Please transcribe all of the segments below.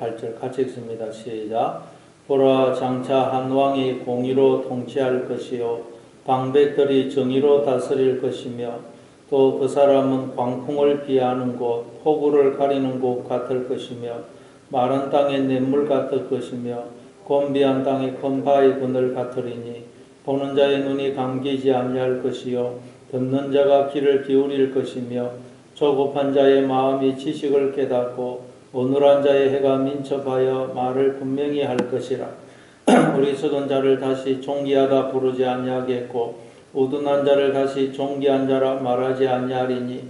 8절 같이 읽습니다. 시작. 보라, 장차 한 왕이 공의로 통치할 것이요 방백들이 정의로 다스릴 것이며 또 그 사람은 광풍을 피하는 곳, 폭우를 가리는 곳 같을 것이며 마른 땅의 냇물 같을 것이며 곤비한 땅의 큰 바위 그늘 같으리니 보는 자의 눈이 감기지 아니할 것이요 듣는 자가 귀를 기울일 것이며 조급한 자의 마음이 지식을 깨닫고 어눌한 자의 해가 민첩하여 말을 분명히 할 것이라. 어리석은 자를 다시 존귀하다 부르지 아니하겠고 우둔한 자를 다시 존귀한 자라 말하지 아니하리니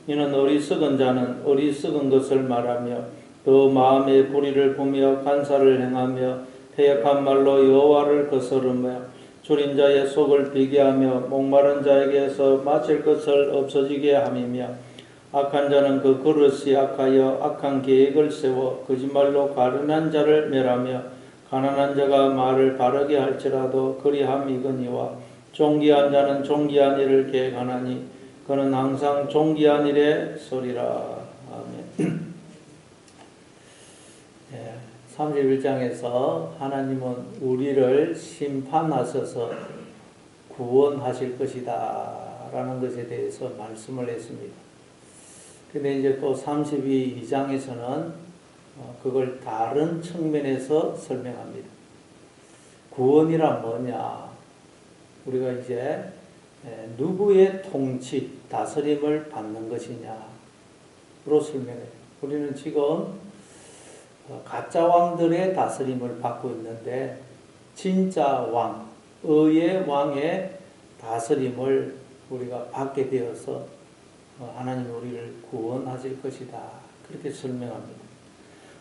이는 어리석은 자는 어리석은 것을 말하며 또 마음의 불의를 보며 간사를 행하며 패역한 말로 여호와를 거스르며 줄인 자의 속을 비게 하며 목마른 자에게서 마실 것을 없어지게 함이며 악한 자는 그 그릇이 악하여 악한 계획을 세워 거짓말로 가련한 자를 멸하며 가난한 자가 말을 바르게 할지라도 그리함이거니와 존귀한 자는 존귀한 일을 계획하나니 그는 항상 존귀한 일에 서리라. 아멘. 31장에서 하나님은 우리를 심판하셔서 구원하실 것이다 라는 것에 대해서 말씀을 했습니다. 근데 이제 또 32장에서는 그걸 다른 측면에서 설명합니다. 구원이란 뭐냐? 우리가 이제 누구의 통치, 다스림을 받는 것이냐로 설명해요. 우리는 지금 가짜 왕들의 다스림을 받고 있는데 진짜 왕, 의의 왕의 다스림을 우리가 받게 되어서 하나님 우리를 구원하실 것이다. 그렇게 설명합니다.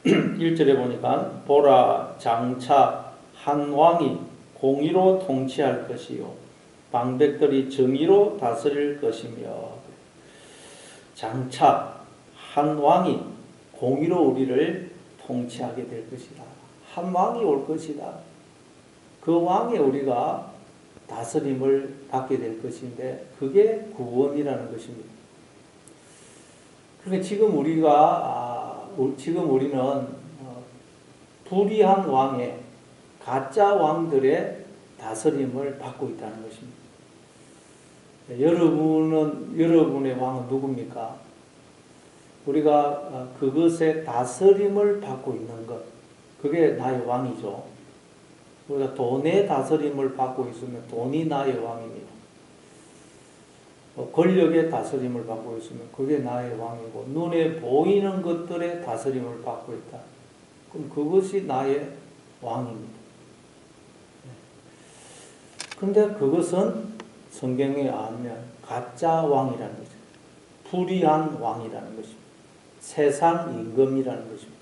1절에 보니까 보라, 장차 한 왕이 공의로 통치할 것이요 방백들이 정의로 다스릴 것이며 장차 한 왕이 공의로 우리를 통치하게 될 것이다. 한 왕이 올 것이다. 그 왕에 우리가 다스림을 받게 될 것인데 그게 구원이라는 것입니다. 그러니까 지금 우리는 불의한 왕의 가짜 왕들의 다스림을 받고 있다는 것입니다. 여러분의 왕은 누굽니까? 우리가 그것의 다스림을 받고 있는 것, 그게 나의 왕이죠. 우리가 돈의 다스림을 받고 있으면 돈이 나의 왕입니다. 권력의 다스림을 받고 있으면 그게 나의 왕이고 눈에 보이는 것들의 다스림을 받고 있다. 그럼 그것이 나의 왕입니다. 그런데 그것은 성경에 알면 가짜 왕이라는 거죠. 불의한 왕이라는 것입니다. 세상 임금이라는 것입니다.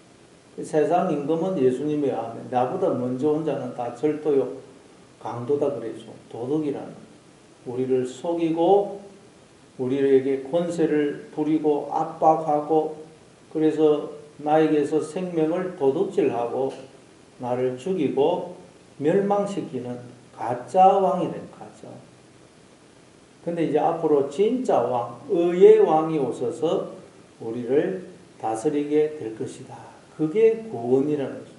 세상 임금은 예수님에 의하면 나보다 먼저 온 자는 다 절도요 강도다 그랬죠. 도둑이라는 거예요. 우리를 속이고 우리에게 권세를 부리고 압박하고 그래서 나에게서 생명을 도둑질하고 나를 죽이고 멸망시키는 가짜 왕이래. 가짜. 근데 이제 앞으로 진짜 왕, 의의 왕이 오셔서 우리를 다스리게 될 것이다. 그게 구원이라는 것입니다.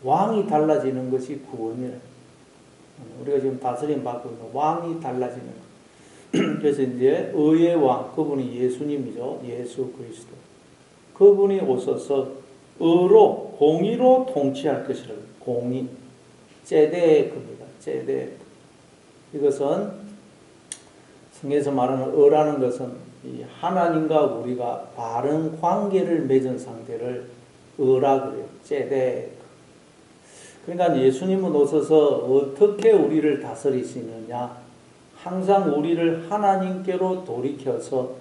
왕이 달라지는 것이 구원이라는 것입니다. 우리가 지금 다스림 받고 있는 왕이 달라지는 것. 그래서 이제 의의 왕, 그분이 예수님이죠. 예수 그리스도. 그분이 오셔서 의로, 공의로 통치할 것이라고. 공의. 제데크입니다. 제데크. 이것은 성경에서 말하는 의라는 것은 이 하나님과 우리가 바른 관계를 맺은 상태를 의라 그래요. 제데크. 그러니까 예수님은 오셔서 어떻게 우리를 다스리시느냐? 항상 우리를 하나님께로 돌이켜서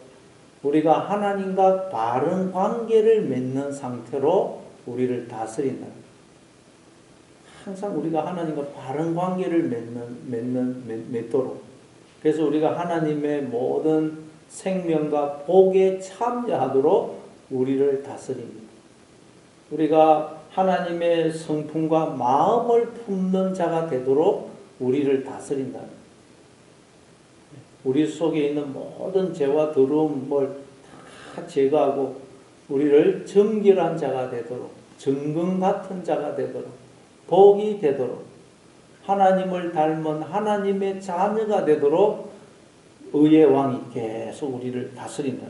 우리가 하나님과 바른 관계를 맺는 상태로 우리를 다스린다. 항상 우리가 하나님과 바른 관계를 맺도록. 그래서 우리가 하나님의 모든 생명과 복에 참여하도록 우리를 다스립니다. 우리가 하나님의 성품과 마음을 품는 자가 되도록 우리를 다스린다. 우리 속에 있는 모든 죄와 더러움을 다 제거하고 우리를 정결한 자가 되도록 정금 같은 자가 되도록, 복이 되도록, 하나님을 닮은 하나님의 자녀가 되도록 의의 왕이 계속 우리를 다스린다.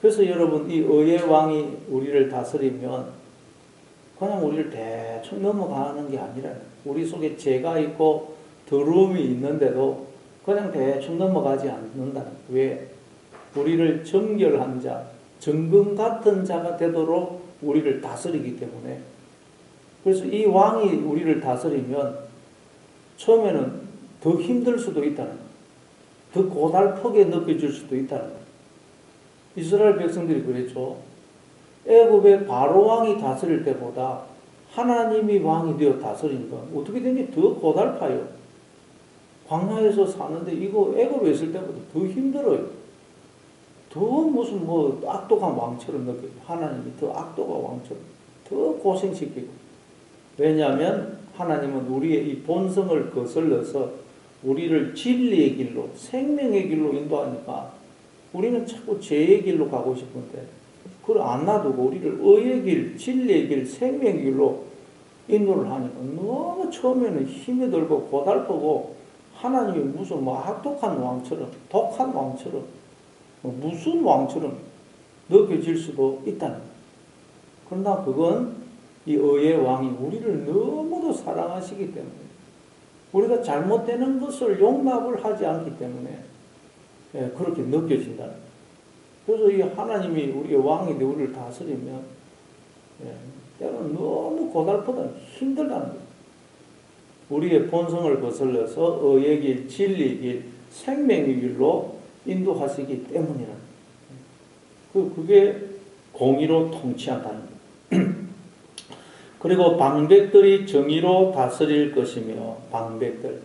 그래서 여러분, 이 의의 왕이 우리를 다스리면 그냥 우리를 대충 넘어가는 게 아니라 우리 속에 죄가 있고 더러움이 있는데도 그냥 대충 넘어가지 않는다. 왜? 우리를 정결한 자, 정금 같은 자가 되도록 우리를 다스리기 때문에. 그래서 이 왕이 우리를 다스리면 처음에는 더 힘들 수도 있다는 거예요. 더 고달프게 느껴질 수도 있다는 거예요. 이스라엘 백성들이 그랬죠. 애굽의 바로 왕이 다스릴 때보다 하나님이 왕이 되어 다스리니까 어떻게 되니 더 고달파요. 광야에서 사는데 이거 애굽에 있을 때보다 더 힘들어요. 더 무슨 뭐 악독한 왕처럼 느껴요. 하나님이 더 악독한 왕처럼 더 고생시키고. 왜냐하면 하나님은 우리의 이 본성을 거슬러서 우리를 진리의 길로, 생명의 길로 인도하니까 우리는 자꾸 죄의 길로 가고 싶은데 그걸 안 놔두고 우리를 의의 길, 진리의 길, 생명의 길로 인도를 하니까 너무 처음에는 힘이 들고 고달프고 하나님이 무슨 뭐 악독한 왕처럼, 독한 왕처럼, 무슨 왕처럼 느껴질 수도 있다는 거예요. 그러나 그건 이 의의 왕이 우리를 너무도 사랑하시기 때문에 우리가 잘못되는 것을 용납을 하지 않기 때문에 그렇게 느껴진다는 거예요. 그래서 이 하나님이 우리의 왕이 되어 우리를 다스리면 때로는 너무 고달프다, 힘들다는 거예요. 우리의 본성을 거슬러서 의의 길, 진리의 길, 생명의 길로 인도하시기 때문이라는 거예요. 그게 공의로 통치한다는 거예요. 그리고 방백들이 정의로 다스릴 것이며, 방백들.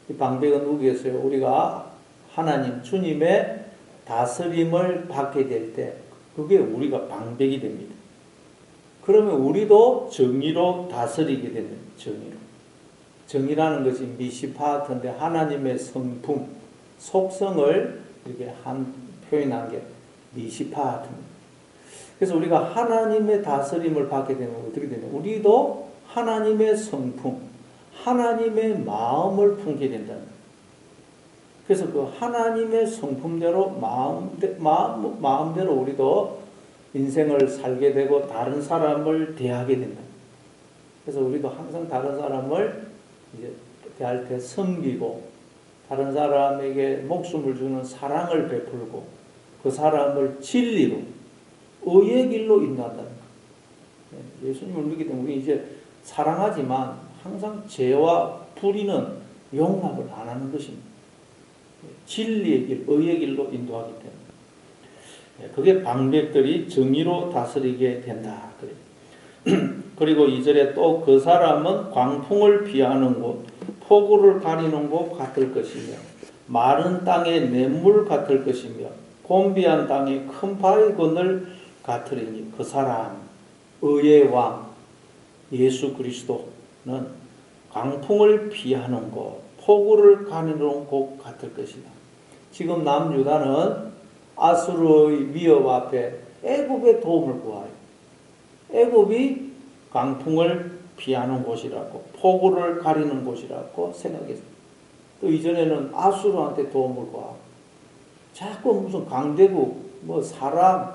이 방백은 누구겠어요? 우리가 하나님, 주님의 다스림을 받게 될 때, 그게 우리가 방백이 됩니다. 그러면 우리도 정의로 다스리게 되는 정의로. 정의라는 것이 미시파트인데 하나님의 성품, 속성을 이렇게 표현한 게 미시파트입니다. 그래서 우리가 하나님의 다스림을 받게 되면 어떻게 되냐? 우리도 하나님의 성품, 하나님의 마음을 품게 된다는 거예요. 그래서 그 하나님의 성품대로 마음대로 우리도 인생을 살게 되고 다른 사람을 대하게 된다. 그래서 우리도 항상 다른 사람을 이제 대할 때 섬기고 다른 사람에게 목숨을 주는 사랑을 베풀고 그 사람을 진리로 의의 길로 인도한다는 거예요. 예수님을 믿기 때문에 우리 이제 사랑하지만 항상 죄와 불의는 용납을 안 하는 것입니다. 진리의 길, 의의 길로 인도하기 때문에. 그게 방백들이 정의로 다스리게 된다. 그리고 2절에 또 그 사람은 광풍을 피하는 곳, 폭우를 가리는 곳 같을 것이며 마른 땅의 냇물 같을 것이며 곤비한 땅의 큰 바위 그늘 같으리니 그 사람, 의의 왕 예수 그리스도는 광풍을 피하는 곳, 폭우를 가리는 곳 같을 것이다. 지금 남유다는 아수르의 위협 앞에 애굽의 도움을 구하여 애굽이 광풍을 피하는 곳이라고 폭우를 가리는 곳이라고 생각했어요. 또 이전에는 아수르한테 도움을 구하고 자꾸 무슨 강대국, 뭐 사람,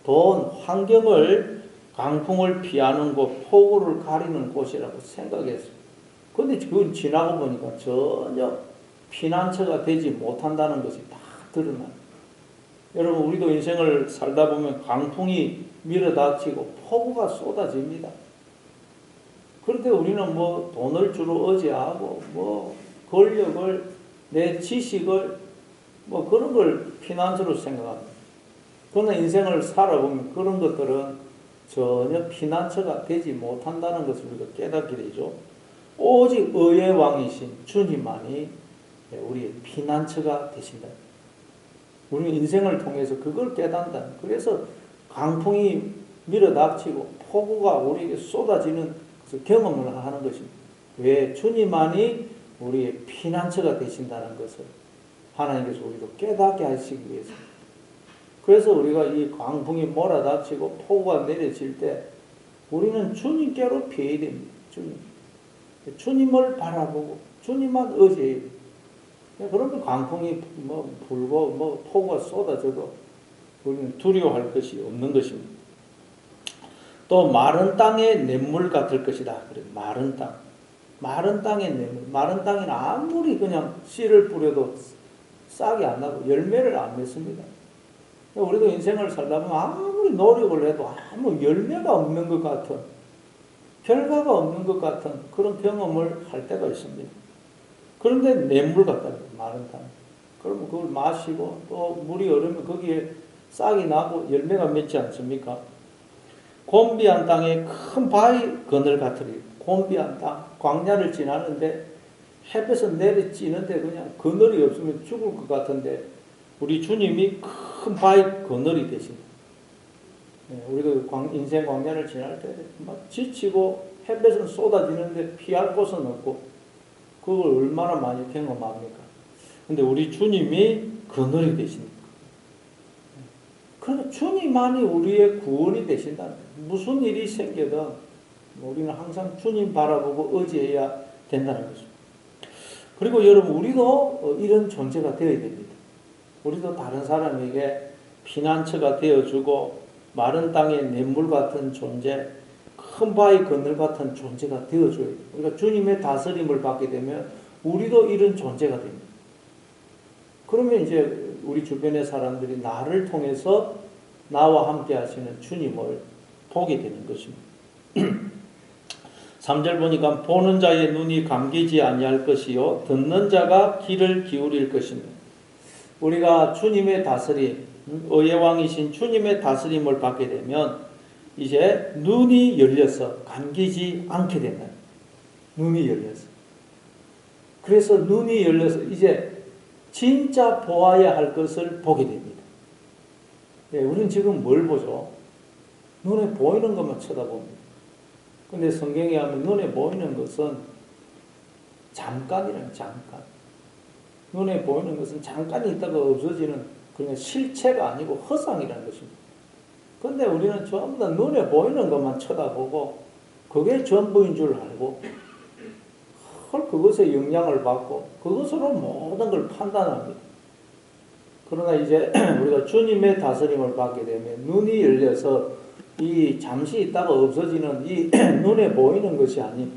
돈, 환경을 강풍을 피하는 곳, 폭우를 가리는 곳이라고 생각했어요. 그런데 그건 지나고 보니까 전혀 피난처가 되지 못한다는 것이 다 드러나요. 여러분, 우리도 인생을 살다 보면 강풍이 밀어닥치고 폭우가 쏟아집니다. 그럴 때 우리는 뭐 돈을 주로 의지하고 뭐 권력을, 내 지식을 뭐 그런 걸 피난처로 생각합니다. 그러나 인생을 살아보면 그런 것들은 전혀 피난처가 되지 못한다는 것을 우리가 깨닫게 되죠. 오직 의의 왕이신 주님만이 우리의 피난처가 되신다. 우리 인생을 통해서 그걸 깨닫는다. 그래서 강풍이 밀어닥치고 폭우가 우리에게 쏟아지는 경험을 하는 것입니다. 왜? 주님만이 우리의 피난처가 되신다는 것을 하나님께서 우리도 깨닫게 하시기 위해서. 그래서 우리가 이 광풍이 몰아닥치고 폭우가 내려질 때 우리는 주님께로 피해야 됩니다. 주님을 바라보고 주님만 의지해야 됩니다. 그러면 광풍이 불고 폭우가 쏟아져도 우리는 두려워할 것이 없는 것입니다. 또 마른 땅의 냇물 같을 것이다. 그래, 마른 땅. 마른 땅의 냇물. 마른 땅에는 아무리 그냥 씨를 뿌려도 싹이 안 나고 열매를 안 맺습니다. 우리도 인생을 살다 보면 아무리 노력을 해도 아무 열매가 없는 것 같은, 결과가 없는 것 같은 그런 경험을 할 때가 있습니다. 그런데 냇물 같다. 마른 땅. 그러면 그걸 마시고 또 물이 얼으면 거기에 싹이 나고 열매가 맺지 않습니까? 곤비한 땅에 큰 바위 그늘 같으리. 곤비한 땅, 광야를 지나는데 햇볕은 내리쬐는데 그냥 그늘이 없으면 죽을 것 같은데 우리 주님이 큰 바위 그늘이 되십니다. 우리도 인생 광야를 지날 때 막 지치고 햇볕은 쏟아지는데 피할 곳은 없고 그걸 얼마나 많이 경험합니까? 근데 우리 주님이 그늘이 되십니다. 그러니까 주님만이 우리의 구원이 되신다는 거예요. 무슨 일이 생겨든 우리는 항상 주님 바라보고 의지해야 된다는 것입니다. 그리고 여러분 우리도 이런 존재가 되어야 됩니다. 우리도 다른 사람에게 피난처가 되어주고 마른 땅의 냇물 같은 존재, 큰 바위 그늘 같은 존재가 되어줘야 돼요. 우리가 주님의 다스림을 받게 되면 우리도 이런 존재가 됩니다. 그러면 이제 우리 주변의 사람들이 나를 통해서 나와 함께 하시는 주님을 보게 되는 것입니다. 3절 보니까 보는 자의 눈이 감기지 아니할 것이요 듣는 자가 귀를 기울일 것입니다. 우리가 주님의 다스림, 의의 왕이신 주님의 다스림을 받게 되면 이제 눈이 열려서 감기지 않게 된다. 눈이 열려서. 그래서 눈이 열려서 이제 진짜 보아야 할 것을 보게 됩니다. 우리는 지금 뭘 보죠? 눈에 보이는 것만 쳐다봅니다. 근데 성경에 하면 눈에 보이는 것은 잠깐이란 잠깐. 눈에 보이는 것은 잠깐 있다가 없어지는 그런 실체가 아니고 허상이라는 것입니다. 근데 우리는 전부 다 눈에 보이는 것만 쳐다보고 그게 전부인 줄 알고 그것에 영향을 받고 그것으로 모든 걸 판단합니다. 그러나 이제 우리가 주님의 다스림을 받게 되면 눈이 열려서 이 잠시 있다가 없어지는 이 눈에 보이는 것이 아닌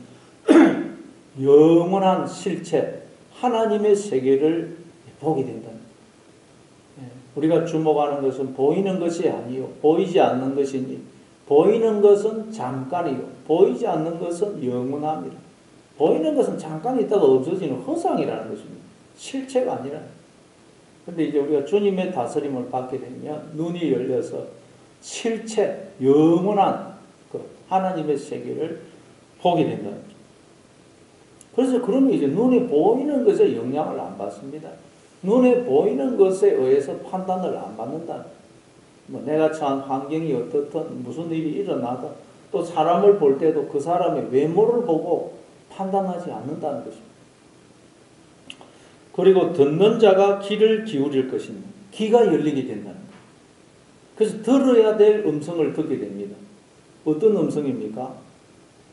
영원한 실체 하나님의 세계를 보게 된다. 우리가 주목하는 것은 보이는 것이 아니요 보이지 않는 것이니 보이는 것은 잠깐이요 보이지 않는 것은 영원합니다. 보이는 것은 잠깐 있다가 없어지는 허상이라는 것입니다. 실체가 아니라. 근데 이제 우리가 주님의 다스림을 받게 되면 눈이 열려서 실체, 영원한 그 하나님의 세계를 보게 된다는 거죠. 그래서 그러면 이제 눈에 보이는 것에 영향을 안 받습니다. 눈에 보이는 것에 의해서 판단을 안 받는다. 내가 처한 환경이 어떻든 무슨 일이 일어나든 또 사람을 볼 때도 그 사람의 외모를 보고 판단하지 않는다는 것입니다. 그리고 듣는 자가 귀를 기울일 것입니다. 귀가 열리게 된다는 거예요. 그래서 들어야 될 음성을 듣게 됩니다. 어떤 음성입니까?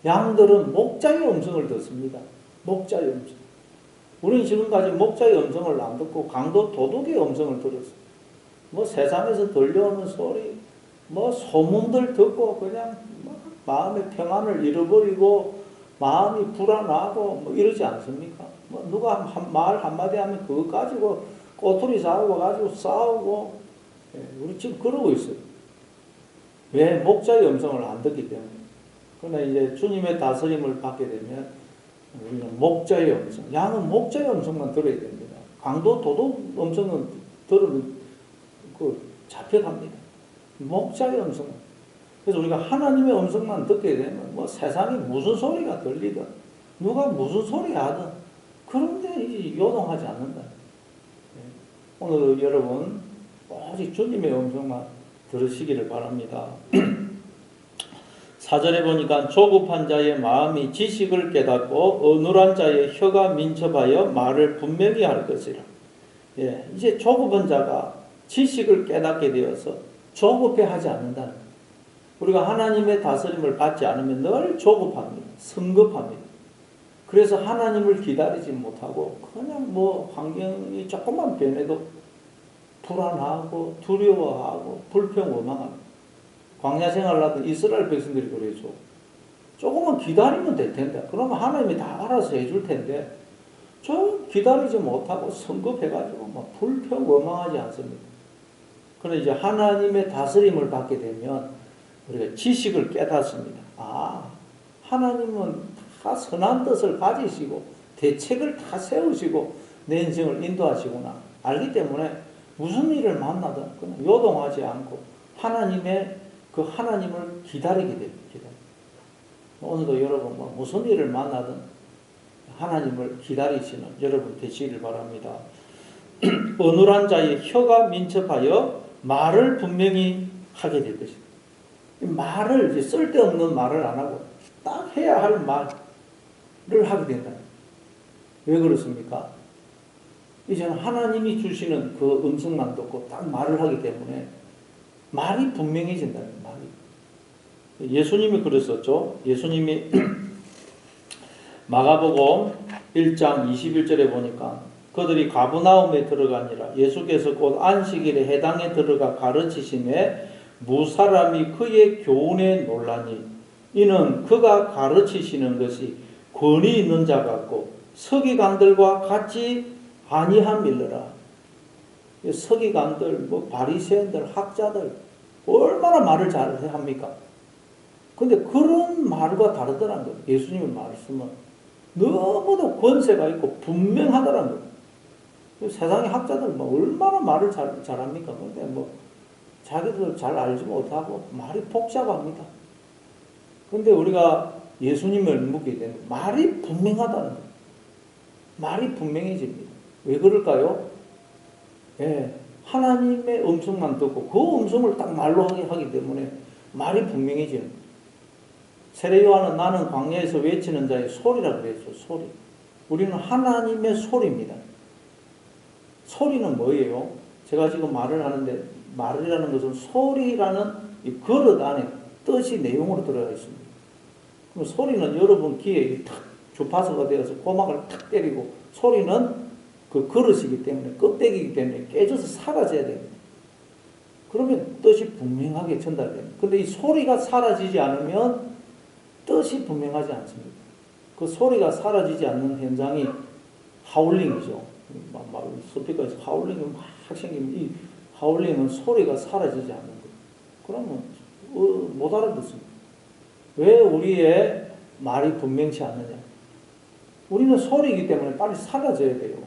양들은 목자의 음성을 듣습니다. 목자의 음성. 우리는 지금까지 목자의 음성을 안 듣고 강도 도둑의 음성을 들었어요. 세상에서 들려오는 소리, 소문들 듣고 그냥 마음의 평안을 잃어버리고 마음이 불안하고 이러지 않습니까? 누가 말 한마디 하면 그거 가지고 꼬투리 잡아가지고 싸우고 우리 지금 그러고 있어요. 왜? 목자의 음성을 안 듣기 때문에. 그러나 이제 주님의 다스림을 받게 되면 우리는 목자의 음성, 양은 목자의 음성만 들어야 됩니다. 강도 도둑 음성은 들으면 잡혀갑니다. 목자의 음성. 그래서 우리가 하나님의 음성만 듣게 되면 세상에 무슨 소리가 들리든 누가 무슨 소리 하든 그런데 요동하지 않는다. 오늘 여러분 오직 주님의 음성만 들으시기를 바랍니다. 4절에 보니까 조급한 자의 마음이 지식을 깨닫고 어눌한 자의 혀가 민첩하여 말을 분명히 할 것이라. 이제 조급한 자가 지식을 깨닫게 되어서 조급해하지 않는다는 거예요. 우리가 하나님의 다스림을 받지 않으면 늘 조급합니다. 성급합니다. 그래서 하나님을 기다리지 못하고 그냥 뭐 환경이 조금만 변해도 불안하고 두려워하고 불평원망합니다. 광야 생활을 하던 이스라엘 백성들이 그러죠. 조금만 기다리면 될 텐데, 그러면 하나님이 다 알아서 해줄 텐데, 저 기다리지 못하고 성급해가지고 막 불평원망하지 않습니다. 그런데 이제 하나님의 다스림을 받게 되면 우리가 지식을 깨닫습니다. 아, 하나님은 다 선한 뜻을 가지시고 대책을 다 세우시고 내 인생을 인도하시구나 알기 때문에 무슨 일을 만나든 그냥 요동하지 않고 하나님의 그 하나님을 기다리게 됩니다. 오늘도 여러분 뭐 무슨 일을 만나든 하나님을 기다리시는 여러분 되시기를 바랍니다. 어눌한 자의 혀가 민첩하여 말을 분명히 하게 될 것입니다. 말을 이제 쓸데없는 말을 안 하고 딱 해야 할 말을 하게 된다. 왜 그렇습니까? 이제는 하나님이 주시는 그 음성만 듣고 딱 말을 하기 때문에 말이 분명해진다는 말이. 예수님이 그랬었죠. 예수님이 마가복음 1장 21절에 보니까 그들이 가브나움에 들어가니라. 예수께서 곧 안식일에 해당에 들어가 가르치심에 무사람이 그의 교훈에 놀라니 이는 그가 가르치시는 것이 권위 있는 자 같고 서기관들과 같이 아니함일러라. 서기관들, 뭐 바리새인들, 학자들 얼마나 말을 잘합니까? 근데 그런 말과 다르더란 거예요. 예수님의 말씀은 너무도 권세가 있고 분명하더란 거예요. 세상의 학자들 뭐 얼마나 말을 잘합니까? 근데 뭐 자기들 잘 알지 못하고 말이 복잡합니다. 근데 우리가 예수님을 묻게 되면 말이 분명하다는 거예요. 말이 분명해집니다. 왜 그럴까요? 예, 하나님의 음성만 듣고 그 음성을 딱 말로 하기 때문에 말이 분명해지는 거예요. 세례요한은 나는 광야에서 외치는 자의 소리라고 그랬죠. 소리. 우리는 하나님의 소리입니다. 소리는 뭐예요? 제가 지금 말을 하는데 말이라는 것은 소리라는 이 그릇 안에 뜻이 내용으로 들어가 있습니다. 그럼 소리는 여러분 귀에 탁 주파수가 되어서 고막을 탁 때리고 소리는 그 그릇이기 때문에 껍데기이기 때문에 깨져서 사라져야 됩니다. 그러면 뜻이 분명하게 전달됩니다. 근데 이 소리가 사라지지 않으면 뜻이 분명하지 않습니다. 그 소리가 사라지지 않는 현상이 하울링이죠. 스피커에서 하울링이 막 생기면 이 하울링은 소리가 사라지지 않는 거예요. 그러면 못 알아듣습니다. 왜 우리의 말이 분명치 않느냐? 우리는 소리이기 때문에 빨리 사라져야 돼요.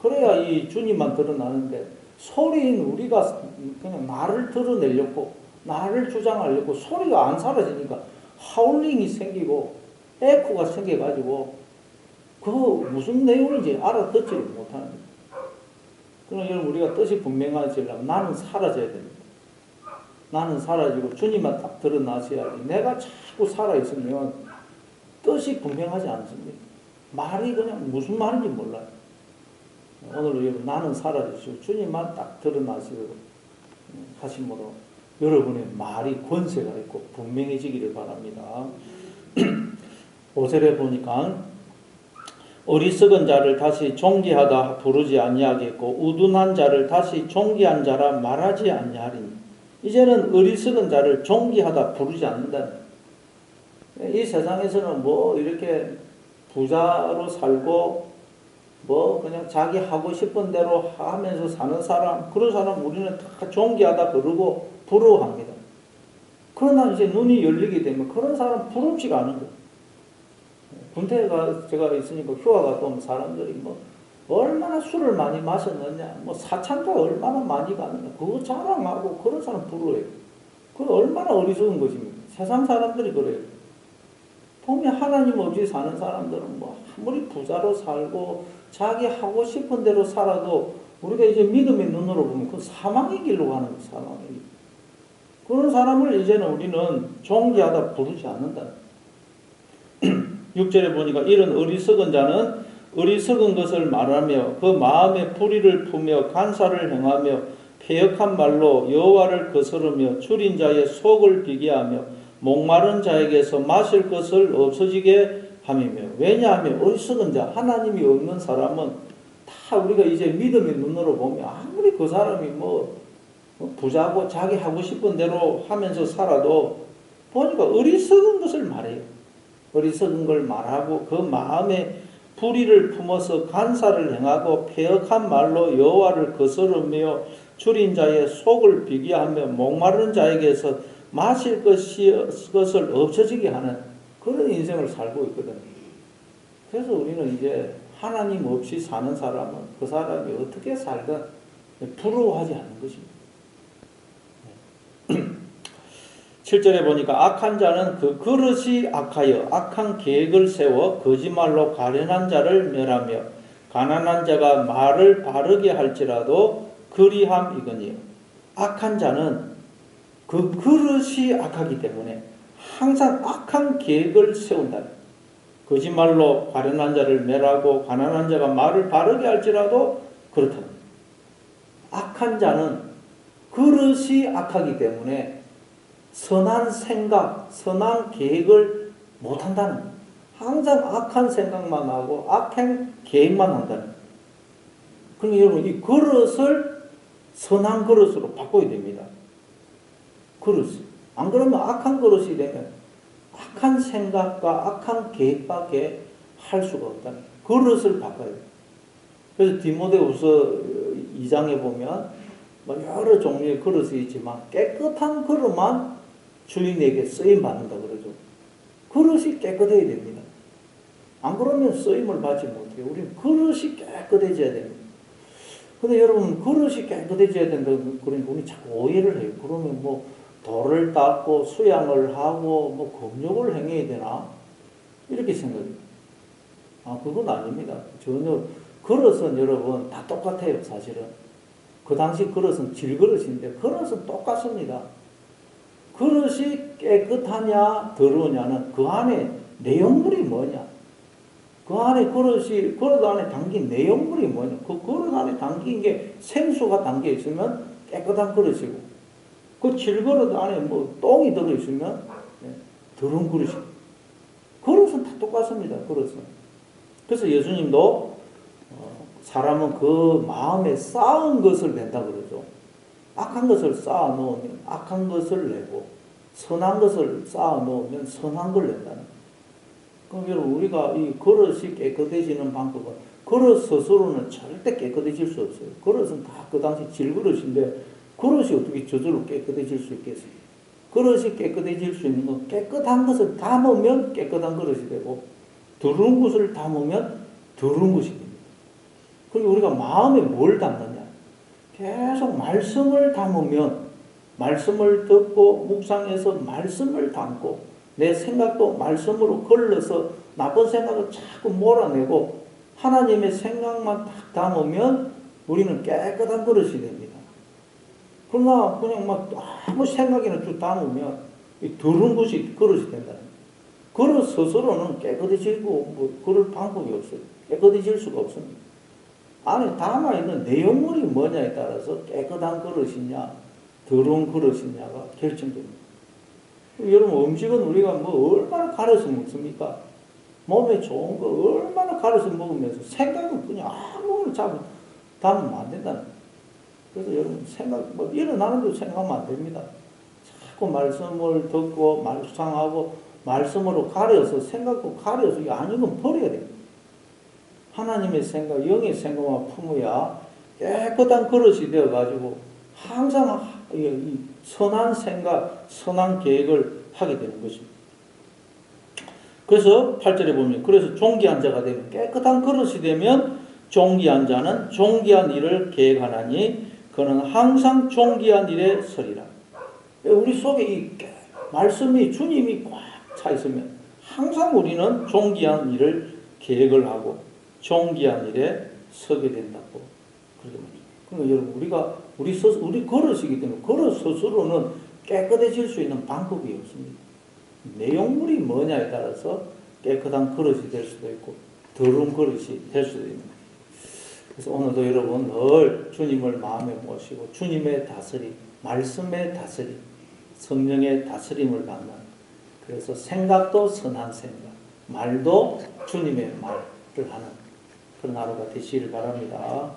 그래야 이 주님만 드러나는데 소리인 우리가 그냥 나를 드러내려고 나를 주장하려고 소리가 안 사라지니까 하울링이 생기고 에코가 생겨가지고 그 무슨 내용인지 알아듣지를 못하는 거예요. 그럼 여러분 우리가 뜻이 분명하시려면 나는 사라져야 됩니다. 나는 사라지고 주님만 딱 드러나셔야지. 내가 자꾸 살아있으면 뜻이 분명하지 않습니다. 말이 그냥 무슨 말인지 몰라요. 오늘 여러분 나는 사라지시고 주님만 딱 드러나시도록 하심으로 여러분의 말이 권세가 있고 분명해지기를 바랍니다. 5절에 보니까 어리석은 자를 다시 존귀하다 부르지 아니하겠고 우둔한 자를 다시 존귀한 자라 말하지 아니하리니. 이제는 어리석은 자를 존귀하다 부르지 않는다. 이 세상에서는 뭐 이렇게 부자로 살고 뭐 그냥 자기 하고 싶은 대로 하면서 사는 사람, 그런 사람 우리는 다 존귀하다 부르고 부러워합니다. 그러나 이제 눈이 열리게 되면 그런 사람 부럽지가 않은 거예요. 군대가 제가 있으니까 휴가 갔다 오면 사람들이 뭐 얼마나 술을 많이 마셨느냐, 뭐 사창가 얼마나 많이 갔느냐, 그거 자랑하고 그런 사람 부러워해요. 그건 얼마나 어리석은 것입니까? 세상 사람들이 그래요. 보면 하나님 없이 사는 사람들은 뭐 아무리 부자로 살고 자기 하고 싶은 대로 살아도 우리가 이제 믿음의 눈으로 보면 그 사망의 길로 가는 거예요. 사망의 길. 그런 사람을 이제는 우리는 존귀하다 부르지 않는다. 6절에 보니까 이런 어리석은 자는 어리석은 것을 말하며 그 마음에 불의를 품며 간사를 행하며 패역한 말로 여호와를 거스르며 줄인 자의 속을 비게하며 목마른 자에게서 마실 것을 없어지게 함이며. 왜냐하면 어리석은 자, 하나님이 없는 사람은 다 우리가 이제 믿음의 눈으로 보면 아무리 그 사람이 부자고 자기 하고 싶은 대로 하면서 살아도 보니까 어리석은 것을 말해요. 어리석은 걸 말하고 그 마음에 불의를 품어서 간사를 행하고 패역한 말로 여호와를 거스르며 줄인 자의 속을 비교하며 목마른 자에게서 마실 것을 없어지게 하는 그런 인생을 살고 있거든요. 그래서 우리는 이제 하나님 없이 사는 사람은 그 사람이 어떻게 살든 부러워하지 않는 것입니다. 7절에 보니까 악한 자는 그 그릇이 악하여 악한 계획을 세워 거짓말로 가련한 자를 멸하며 가난한 자가 말을 바르게 할지라도 그리함이거니와. 악한 자는 그 그릇이 악하기 때문에 항상 악한 계획을 세운다. 거짓말로 가련한 자를 멸하고 가난한 자가 말을 바르게 할지라도 그렇다. 악한 자는 그릇이 악하기 때문에 선한 생각, 선한 계획을 못한다는 거예요. 항상 악한 생각만 하고 악한 계획만 한다는 거예요. 그러니까 여러분 이 그릇을 선한 그릇으로 바꿔야 됩니다. 그릇. 안 그러면 악한 그릇이 되면 악한 생각과 악한 계획밖에 할 수가 없다는 거예요. 그릇을 바꿔야 돼요. 그래서 디모데후서 2장에 보면 여러 종류의 그릇이 있지만 깨끗한 그릇만 주인에게 쓰임 받는다 그러죠. 그릇이 깨끗해야 됩니다. 안 그러면 쓰임을 받지 못해요. 우리는 그릇이 깨끗해져야 됩니다. 근데 여러분 그릇이 깨끗해져야 된다 그러니까 우리 자꾸 오해를 해요. 그러면 돌을 닦고 수양을 하고 금욕을 행해야 되나? 이렇게 생각해요. 그건 아닙니다. 전혀 그릇은 여러분 다 똑같아요. 사실은 그 당시 그릇은 질그릇인데 그릇은 똑같습니다. 그릇이 깨끗하냐 더러우냐는 그 안에 내용물이 뭐냐, 그 안에 그릇 안에 담긴 내용물이 뭐냐, 그 그릇 안에 담긴 게 생수가 담겨 있으면 깨끗한 그릇이고 그 질그릇 안에 똥이 들어있으면 더러운 그릇이고. 그릇은 다 똑같습니다. 그릇은. 그래서 예수님도 사람은 그 마음에 쌓은 것을 낸다 그러죠. 악한 것을 쌓아 놓으면 악한 것을 내고 선한 것을 쌓아 놓으면 선한 걸 낸다는 거예요. 그럼 여러분 우리가 이 그릇이 깨끗해지는 방법은 그릇 스스로는 절대 깨끗해질 수 없어요. 그릇은 다 그 당시 질그릇인데 그릇이 어떻게 저절로 깨끗해질 수 있겠어요? 그릇이 깨끗해질 수 있는 건 깨끗한 것을 담으면 깨끗한 그릇이 되고 더러운 것을 담으면 더러운 것이 됩니다. 그리고 우리가 마음에 뭘 담느냐? 계속 말씀을 담으면 말씀을 듣고 묵상해서 말씀을 담고 내 생각도 말씀으로 걸러서 나쁜 생각을 자꾸 몰아내고 하나님의 생각만 딱 담으면 우리는 깨끗한 그릇이 됩니다. 그러나 그냥 아무 생각이나 쭉 담으면 더러운 것이 그릇이 된다는 거예요. 그릇 스스로는 깨끗해지고 그럴 방법이 없어요. 깨끗해질 수가 없습니다. 안에 담아있는 내용물이 뭐냐에 따라서 깨끗한 그릇이냐 더러운 그릇이냐가 결정됩니다. 여러분 음식은 우리가 얼마나 갈아서 먹습니까? 몸에 좋은 거 얼마나 갈아서 먹으면서 생각은 그냥 아무거나 잡고 담으면 안 된다는 거예요. 그래서 여러분 생각 일어나는데도 생각하면 안 됩니다. 자꾸 말씀을 듣고 묵상하고 말씀으로 가려서 생각도 가려서 이게 아닌 건 버려야 됩니다. 하나님의 생각, 영의 생각만 품어야 깨끗한 그릇이 되어가지고 항상 이 선한 생각, 선한 계획을 하게 되는 것입니다. 그래서 8절에 보면 그래서 존귀한 자가 되면 깨끗한 그릇이 되면 존귀한 자는 존귀한 일을 계획하나니 그는 항상 존귀한 일에 서리라. 우리 속에 이 말씀이 주님이 꽉 차 있으면 항상 우리는 존귀한 일을 계획을 하고 존귀한 일에 서게 된다고 그렇게 말합니다. 그러니까 여러분 우리 그릇이기 때문에 그릇 스스로는 깨끗해질 수 있는 방법이 없습니다. 내용물이 뭐냐에 따라서 깨끗한 그릇이 될 수도 있고 더러운 그릇이 될 수도 있는 거예요. 그래서 오늘도 여러분 늘 주님을 마음에 모시고 주님의 다스림, 말씀의 다스림, 성령의 다스림을 받는, 그래서 생각도 선한 생각, 말도 주님의 말을 하는 그런 하루가 되시길 바랍니다.